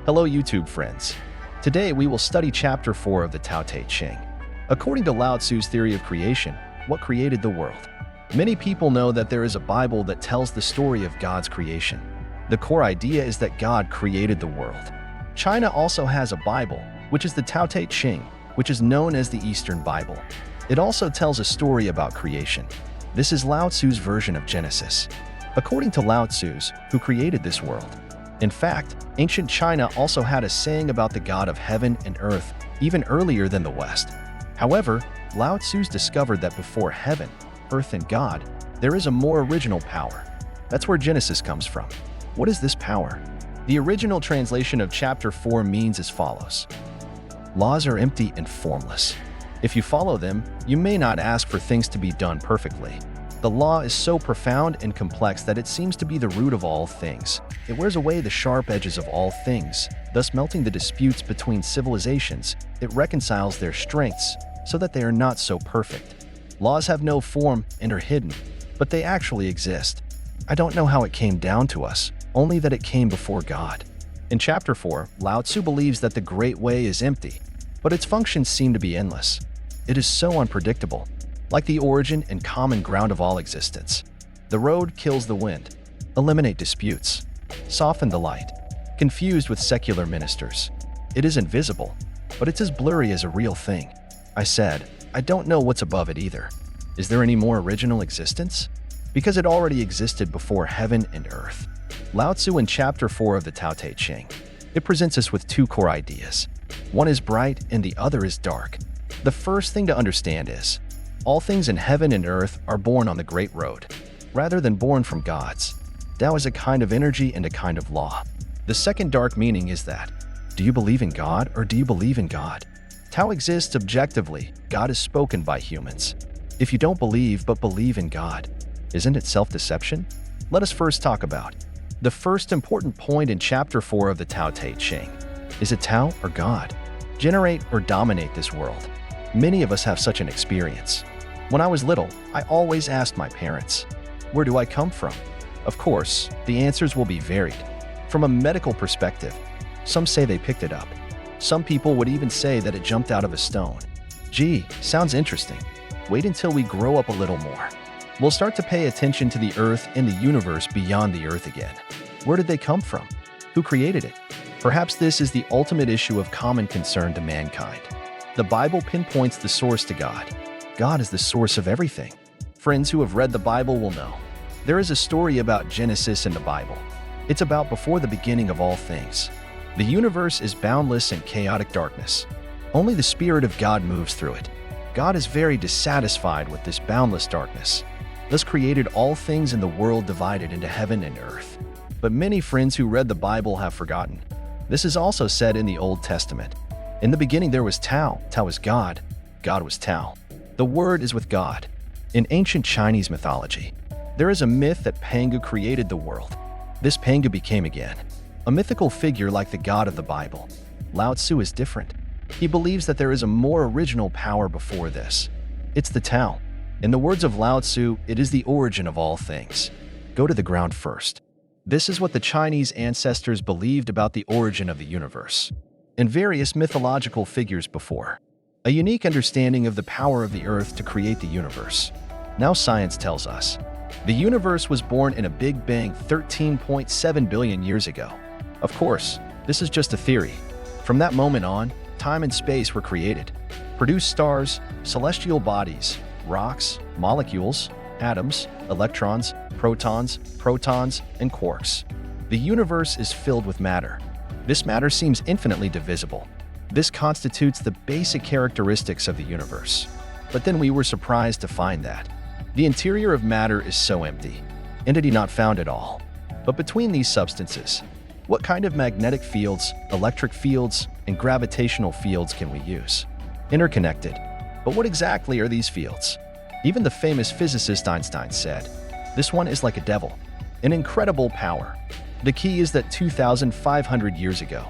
Hello YouTube friends. Today we will study chapter 4 of the Tao Te Ching. According to Lao Tzu's theory of creation, what created the world? Many people know that there is a Bible that tells the story of God's creation. The core idea is that God created the world. China also has a Bible, which is the Tao Te Ching, which is known as the Eastern Bible. It also tells a story about creation. This is Lao Tzu's version of Genesis. According to Lao Tzu, who created this world. In fact, ancient China also had a saying about the God of heaven and earth, even earlier than the West. However, Lao Tzu discovered that before heaven, earth, and God, there is a more original power. That's where Genesis comes from. What is this power? The original translation of chapter 4 means as follows. Laws are empty and formless. If you follow them, you may not ask for things to be done perfectly. The law is so profound and complex that it seems to be the root of all things. It wears away the sharp edges of all things, thus melting the disputes between civilizations. It reconciles their strengths so that they are not so perfect. Laws have no form and are hidden, but they actually exist. I don't know how it came down to us, only that it came before God. In chapter 4, Lao Tzu believes that the Great Way is empty, but its functions seem to be endless. It is so unpredictable, like the origin and common ground of all existence. The road kills the wind. Eliminate disputes. Soften the light. Confused with secular ministers. It is invisible, but it's as blurry as a real thing. I said, I don't know what's above it either. Is there any more original existence? Because it already existed before heaven and earth. Lao Tzu in chapter 4 of the Tao Te Ching. It presents us with two core ideas. One is bright and the other is dark. The first thing to understand is, all things in heaven and earth are born on the great road, rather than born from gods. Tao is a kind of energy and a kind of law. The second dark meaning is that, do you believe in God or do you believe in God? Tao exists objectively. God is spoken by humans. If you don't believe but believe in God, isn't it self-deception? Let us first talk about the first important point in chapter 4 of the Tao Te Ching. Is it Tao or God? Generate or dominate this world? Many of us have such an experience. When I was little, I always asked my parents, where do I come from? Of course, the answers will be varied. From a medical perspective, some say they picked it up. Some people would even say that it jumped out of a stone. Gee, sounds interesting. Wait until we grow up a little more. We'll start to pay attention to the earth and the universe beyond the earth again. Where did they come from? Who created it? Perhaps this is the ultimate issue of common concern to mankind. The Bible pinpoints the source to God. God is the source of everything. Friends who have read the Bible will know. There is a story about Genesis in the Bible. It's about before the beginning of all things. The universe is boundless and chaotic darkness. Only the Spirit of God moves through it. God is very dissatisfied with this boundless darkness, thus created all things in the world divided into heaven and earth. But many friends who read the Bible have forgotten. This is also said in the Old Testament. In the beginning there was Tao. Tao was God. God was Tao. The Word is with God. In ancient Chinese mythology, there is a myth that Pangu created the world. This Pangu became again a mythical figure like the God of the Bible. Lao Tzu is different. He believes that there is a more original power before this. It's the Tao. In the words of Lao Tzu, it is the origin of all things. Go to the ground first. This is what the Chinese ancestors believed about the origin of the universe and various mythological figures before. A unique understanding of the power of the earth to create the universe. Now science tells us. The universe was born in a Big Bang 13.7 billion years ago. Of course, this is just a theory. From that moment on, time and space were created. Produced stars, celestial bodies, rocks, molecules, atoms, electrons, protons, and quarks. The universe is filled with matter. This matter seems infinitely divisible. This constitutes the basic characteristics of the universe. But then we were surprised to find that the interior of matter is so empty, entity not found at all. But between these substances, what kind of magnetic fields, electric fields, and gravitational fields can we use? Interconnected. But what exactly are these fields? Even the famous physicist Einstein said, this one is like a devil, an incredible power. The key is that 2,500 years ago,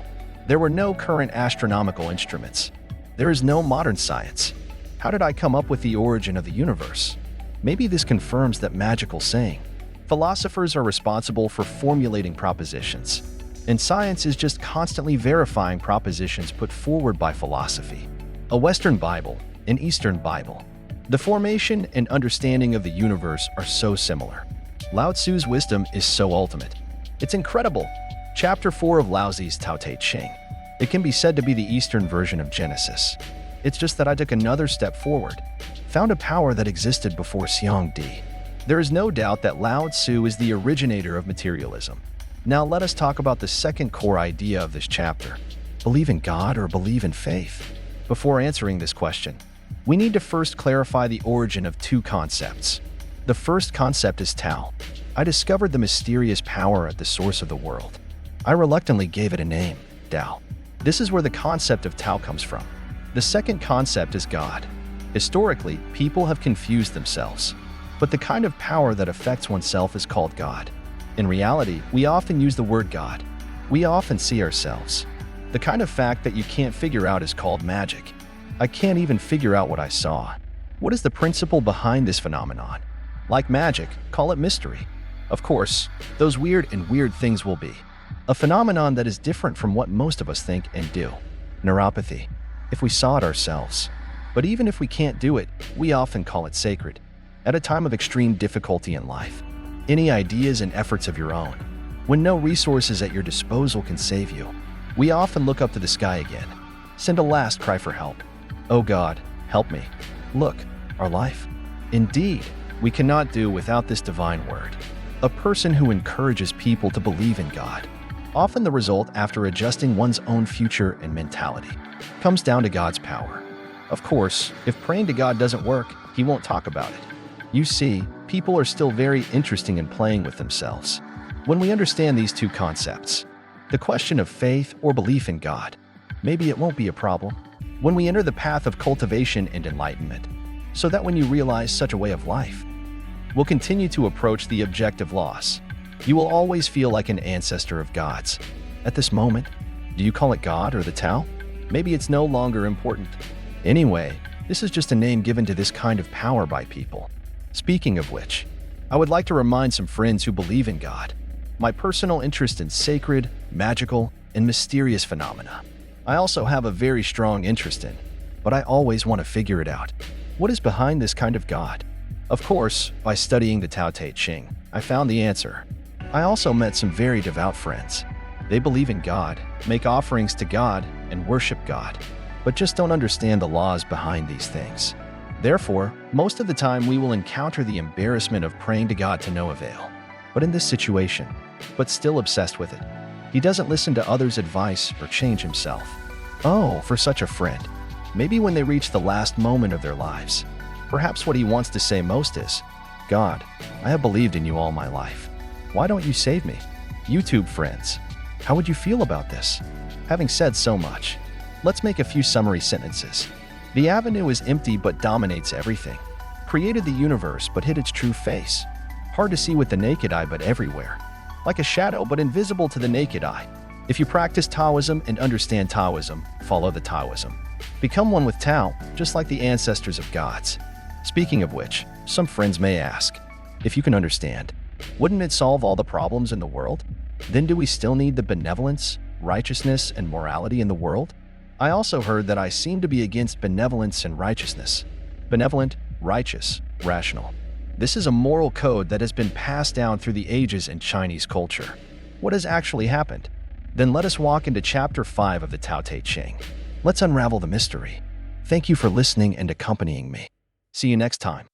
there were no current astronomical instruments. There is no modern science. How did I come up with the origin of the universe? Maybe this confirms that magical saying. Philosophers are responsible for formulating propositions. and science is just constantly verifying propositions put forward by philosophy. A Western Bible, an Eastern Bible. The formation and understanding of the universe are so similar. Lao Tzu's wisdom is so ultimate. It's incredible. Chapter 4 of Lao Tzu's Tao Te Ching. It can be said to be the Eastern version of Genesis. It's just that I took another step forward, found a power that existed before Xiong Di. There is no doubt that Lao Tzu is the originator of materialism. Now let us talk about the second core idea of this chapter. Believe in God or believe in faith? Before answering this question, we need to first clarify the origin of two concepts. The first concept is Tao. I discovered the mysterious power at the source of the world. I reluctantly gave it a name, Tao. This is where the concept of Tao comes from. The second concept is God. Historically, people have confused themselves. But the kind of power that affects oneself is called God. In reality, we often use the word God. We often see ourselves. The kind of fact that you can't figure out is called magic. I can't even figure out what I saw. What is the principle behind this phenomenon? Like magic, call it mystery. Of course, those weird things will be. A phenomenon that is different from what most of us think and do. Neuropathy. If we saw it ourselves. But even if we can't do it, we often call it sacred. At a time of extreme difficulty in life. Any ideas and efforts of your own. When no resources at your disposal can save you, we often look up to the sky again. Send a last cry for help. Oh God, help me. Look, our life. Indeed, we cannot do without this divine word. A person who encourages people to believe in God. Often the result after adjusting one's own future and mentality comes down to God's power. Of course, if praying to God doesn't work, He won't talk about it. You see, people are still very interested in playing with themselves. When we understand these two concepts, the question of faith or belief in God, maybe it won't be a problem. When we enter the path of cultivation and enlightenment, so that when you realize such a way of life, will continue to approach the objective loss, you will always feel like an ancestor of God's. At this moment, do you call it God or the Tao? Maybe it's no longer important. Anyway, this is just a name given to this kind of power by people. Speaking of which, I would like to remind some friends who believe in God, my personal interest in sacred, magical, and mysterious phenomena. I also have a very strong interest in, but I always want to figure it out. What is behind this kind of God? Of course, by studying the Tao Te Ching, I found the answer. I also met some very devout friends. They believe in God, make offerings to God, and worship God, but just don't understand the laws behind these things. Therefore, most of the time we will encounter the embarrassment of praying to God to no avail. But in this situation, but still obsessed with it, he doesn't listen to others' advice or change himself. Oh, for such a friend. Maybe when they reach the last moment of their lives, perhaps what he wants to say most is, God, I have believed in you all my life. Why don't you save me? YouTube friends, how would you feel about this? Having said so much, let's make a few summary sentences. The avenue is empty but dominates everything. Created the universe but hid its true face. Hard to see with the naked eye but everywhere. Like a shadow but invisible to the naked eye. If you practice Taoism and understand Taoism, follow the Taoism. Become one with Tao, just like the ancestors of gods. Speaking of which, some friends may ask, if you can understand, wouldn't it solve all the problems in the world? Then do we still need the benevolence, righteousness, and morality in the world? I also heard that I seem to be against benevolence and righteousness. Benevolent, righteous, rational. This is a moral code that has been passed down through the ages in Chinese culture. What has actually happened? Then let us walk into Chapter 5 of the Tao Te Ching. Let's unravel the mystery. Thank you for listening and accompanying me. See you next time.